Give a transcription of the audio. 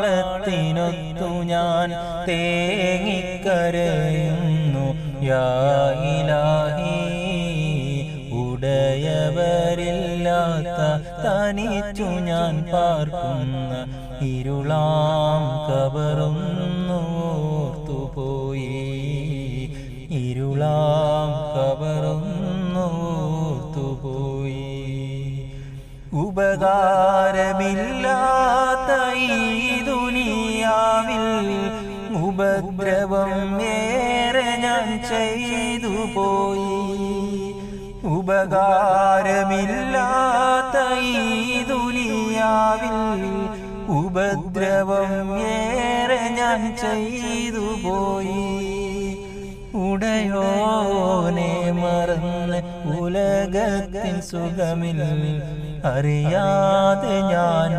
താളത്തിനൊത്തു ഞാൻ തേങ്ങിക്കരയുന്നു. യാ ഇലാഹി, ഉടയവരില്ലാത്ത തനിച്ചു ഞാൻ പാർക്കുന്ന ഇരുളാം കബറൊന്നോർത്തുപോയി, ഇരുളാം കബറൊന്നോർത്തുപോയി. ഉപകാരമില്ലാത്ത ഈ ദുനിയാവിൽ ഉപദ്രവം ഏറെ ഞാൻ ചെയ്തു പോയി. ഉപകാരമില്ലാത്ത ഈ ദുനിയാവിൽ ഉപദ്രവം ഏറെ ഞാൻ ചെയ്തു പോയി. ഉടയോനെ മറന്ന് ഉലകത്തിൻ സുഖമിൽ അറിയാതെ ഞാൻ